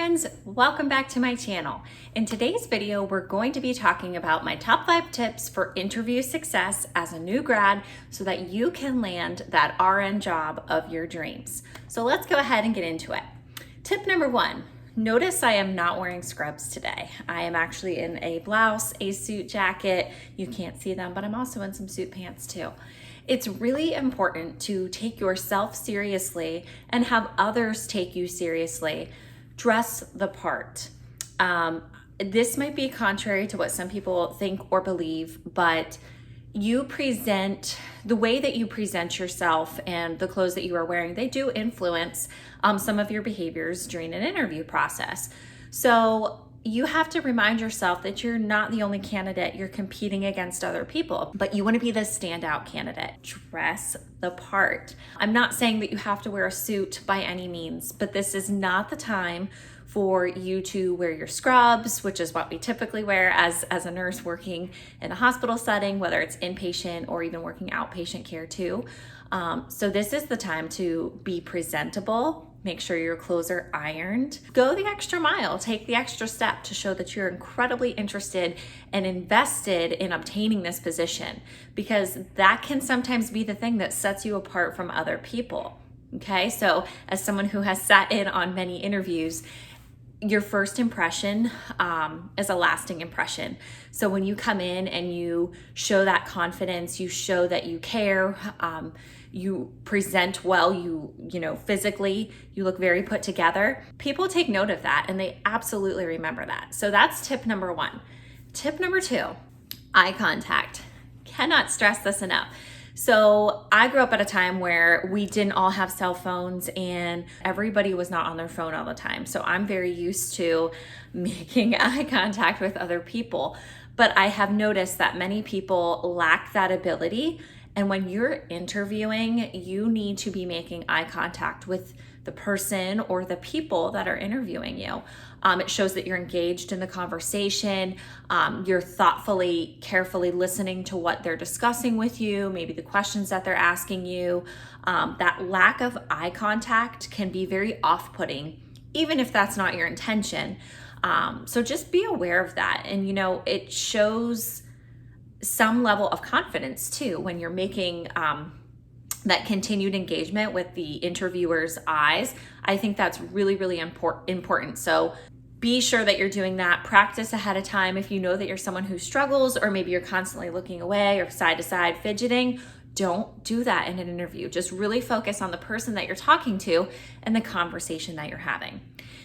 friends, welcome back to my channel. In today's video, we're going to be talking about my top 5 tips for interview success as a new grad so that you can land that RN job of your dreams. So let's go ahead and get into it. Tip number 1, notice I am not wearing scrubs today. I am actually in a blouse, a suit jacket. You can't see them, but I'm also in some suit pants too. It's really important to take yourself seriously and have others take you seriously. Dress the part. This might be contrary to what some people think or believe, but the way that you present yourself and the clothes that you are wearing, they do influence some of your behaviors during an interview process. So you have to remind yourself that you're not the only candidate. You're competing against other people, but you want to be the standout candidate. Dress the part. I'm not saying that you have to wear a suit by any means, but this is not the time for you to wear your scrubs, which is what we typically wear as a nurse working in a hospital setting, whether it's inpatient or even working outpatient care too. So this is the time to be presentable. Make sure your clothes are ironed. Go the extra mile, take the extra step to show that you're incredibly interested and invested in obtaining this position, because that can sometimes be the thing that sets you apart from other people. Okay, so as someone who has sat in on many interviews, your first impression is a lasting impression. So when you come in and you show that confidence, you show that you care, you present well, you know, physically, you look very put together. People take note of that and they absolutely remember that. So that's tip number 1. Tip number 2, eye contact. Cannot stress this enough. So I grew up at a time where we didn't all have cell phones and everybody was not on their phone all the time. So I'm very used to making eye contact with other people. But I have noticed that many people lack that ability. And when you're interviewing, you need to be making eye contact with the person or the people that are interviewing you. It shows that you're engaged in the conversation. You're thoughtfully, carefully listening to what they're discussing with you, maybe the questions that they're asking you. That lack of eye contact can be very off-putting, even if that's not your intention. So just be aware of that. And, you know, it shows some level of confidence too when you're making that continued engagement with the interviewer's eyes. I think that's really, really important. So be sure that you're doing that. Practice ahead of time. If you know that you're someone who struggles, or maybe you're constantly looking away or side to side fidgeting, don't do that in an interview. Just really focus on the person that you're talking to and the conversation that you're having.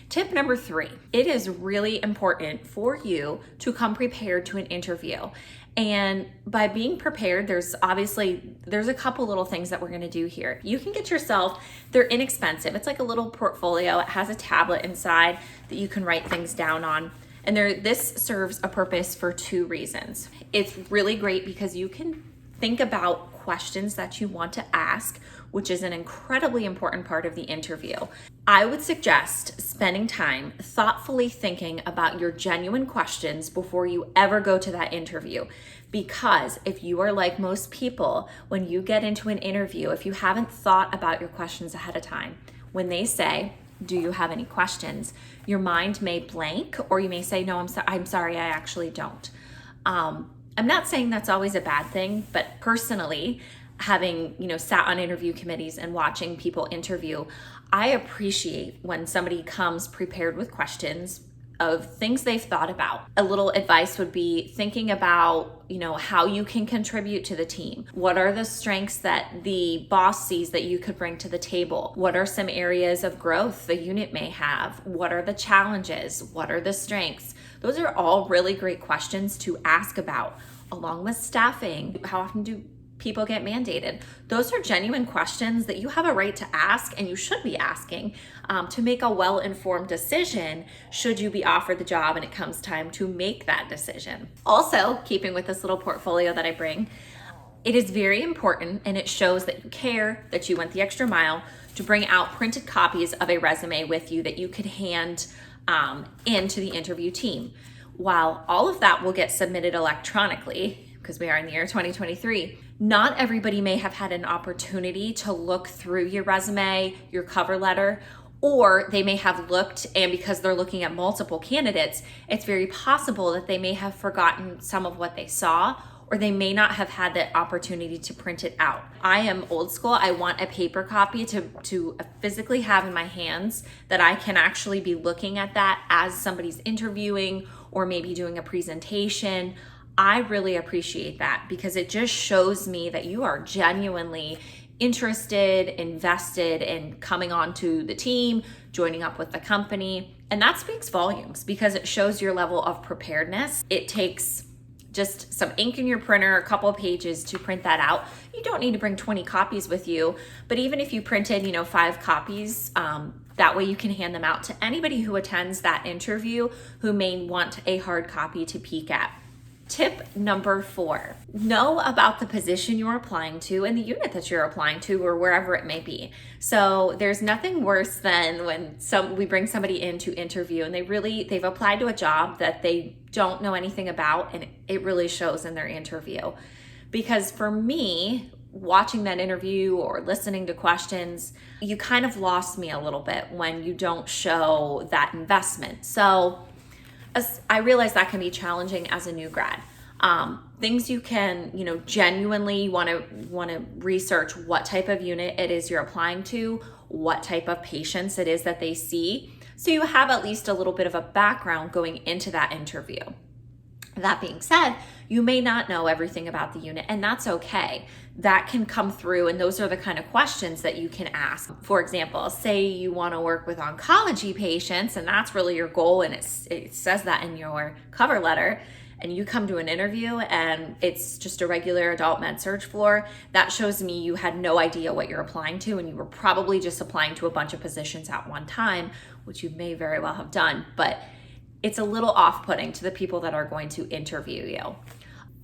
Tip number 3, it is really important for you to come prepared to an interview. And by being prepared, there's a couple little things that we're going to do here. You can get yourself, they're inexpensive. It's like a little portfolio. It has a tablet inside that you can write things down on. And this serves a purpose for 2 reasons. It's really great because you can think about questions that you want to ask, which is an incredibly important part of the interview. I would suggest spending time thoughtfully thinking about your genuine questions before you ever go to that interview. Because if you are like most people, when you get into an interview, if you haven't thought about your questions ahead of time, when they say, "Do you have any questions?" your mind may blank, or you may say, "No, I'm sorry, I actually don't." I'm not saying that's always a bad thing, but personally, having, sat on interview committees and watching people interview, I appreciate when somebody comes prepared with questions of things they've thought about. A little advice would be thinking about, how you can contribute to the team. What are the strengths that the boss sees that you could bring to the table? What are some areas of growth the unit may have? What are the challenges? What are the strengths? Those are all really great questions to ask about, along with staffing. How often do people get mandated? Those are genuine questions that you have a right to ask, and you should be asking to make a well-informed decision should you be offered the job and it comes time to make that decision. Also, keeping with this little portfolio that I bring, it is very important, and it shows that you care, that you went the extra mile, to bring out printed copies of a resume with you that you could hand into the interview team. While all of that will get submitted electronically, because we are in the year 2023, not everybody may have had an opportunity to look through your resume, your cover letter, Or they may have looked, and because they're looking at multiple candidates, it's very possible that they may have forgotten some of what they saw, or they may not have had the opportunity to print it out. I am old school. I want a paper copy to physically have in my hands, that I can actually be looking at that as somebody's interviewing or maybe doing a presentation. I really appreciate that, because it just shows me that you are genuinely interested, invested in coming onto the team, joining up with the company. And that speaks volumes, because it shows your level of preparedness. It takes just some ink in your printer, a couple of pages to print that out. You don't need to bring 20 copies with you, but even if you printed, 5 copies, that way you can hand them out to anybody who attends that interview who may want a hard copy to peek at. Tip number 4, know about the position you're applying to and the unit that you're applying to, or wherever it may be. So there's nothing worse than when we bring somebody in to interview and they've applied to a job that they don't know anything about, and it really shows in their interview. Because for me, watching that interview or listening to questions, you kind of lost me a little bit when you don't show that investment. So I realize that can be challenging as a new grad. Things you can, genuinely want to research what type of unit it is you're applying to, what type of patients it is that they see, so you have at least a little bit of a background going into that interview. That being said, you may not know everything about the unit, and that's okay. That can come through, and those are the kind of questions that you can ask. For example, say you want to work with oncology patients, and that's really your goal, and it says that in your cover letter, and you come to an interview and it's just a regular adult med surg floor. That shows me you had no idea what you're applying to, and you were probably just applying to a bunch of positions at one time, which you may very well have done, but it's a little off-putting to the people that are going to interview you.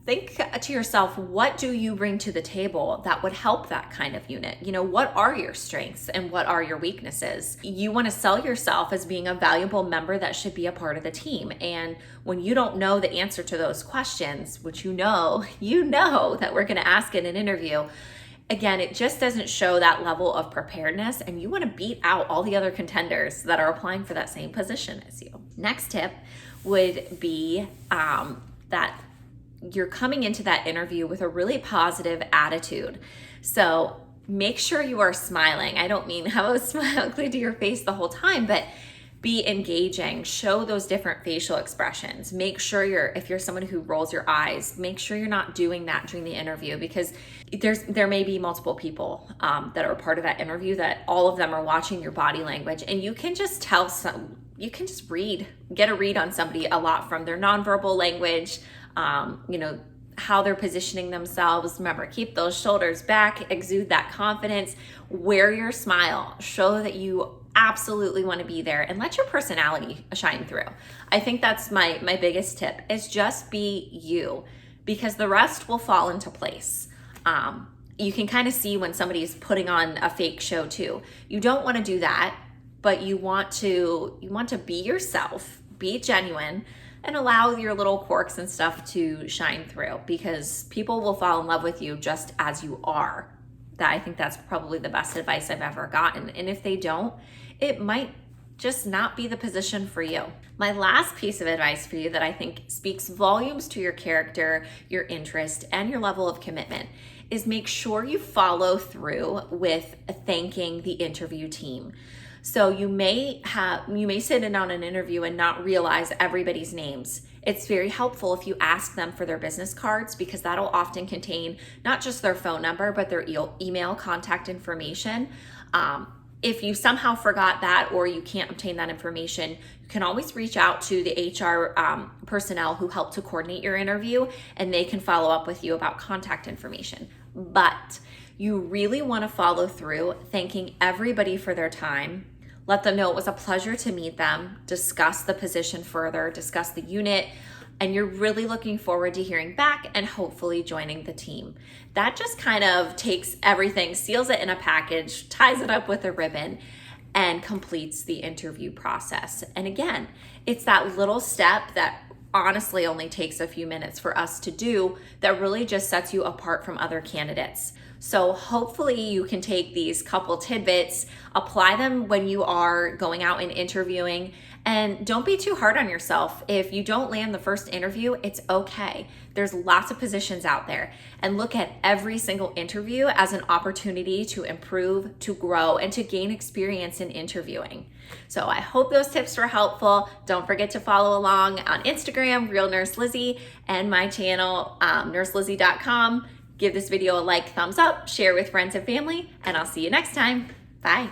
Think to yourself, what do you bring to the table that would help that kind of unit? What are your strengths and what are your weaknesses? You want to sell yourself as being a valuable member that should be a part of the team. And when you don't know the answer to those questions, which you know that we're going to ask in an interview, again, it just doesn't show that level of preparedness, and you want to beat out all the other contenders that are applying for that same position as you. Next tip would be that you're coming into that interview with a really positive attitude. So make sure you are smiling. I don't mean have a smile glued to your face the whole time, but be engaging, show those different facial expressions. Make sure if you're someone who rolls your eyes, make sure you're not doing that during the interview, because there may be multiple people that are part of that interview that all of them are watching your body language, and you can just get a read on somebody a lot from their nonverbal language, how they're positioning themselves. Remember, keep those shoulders back, exude that confidence, wear your smile, show that you absolutely want to be there, and let your personality shine through. I think that's my biggest tip, is just be you, because the rest will fall into place. You can kind of see when somebody's putting on a fake show too. You don't want to do that, but you want to be yourself, be genuine, and allow your little quirks and stuff to shine through, because people will fall in love with you just as you are. I think that's probably the best advice I've ever gotten. And if they don't, it might just not be the position for you. My last piece of advice for you that I think speaks volumes to your character, your interest, and your level of commitment is make sure you follow through with thanking the interview team. So you may sit in on an interview and not realize everybody's names. It's very helpful if you ask them for their business cards, because that'll often contain not just their phone number, but their email contact information. If you somehow forgot that, or you can't obtain that information, you can always reach out to the HR personnel who help to coordinate your interview, and they can follow up with you about contact information. But you really want to follow through, thanking everybody for their time. Let them know it was a pleasure to meet them, discuss the position further, discuss the unit, and you're really looking forward to hearing back and hopefully joining the team. That just kind of takes everything, seals it in a package, ties it up with a ribbon, and completes the interview process. And again, it's that little step that honestly only takes a few minutes for us to do that really just sets you apart from other candidates. So hopefully you can take these couple tidbits, apply them when you are going out and interviewing, and don't be too hard on yourself. If you don't land the first interview, it's okay. There's lots of positions out there, and look at every single interview as an opportunity to improve, to grow, and to gain experience in interviewing. So I hope those tips were helpful. Don't forget to follow along on Instagram, Real Nurse Lizzie, and my channel, nurselizzie.com. Give this video a like, thumbs up, share with friends and family, and I'll see you next time. Bye.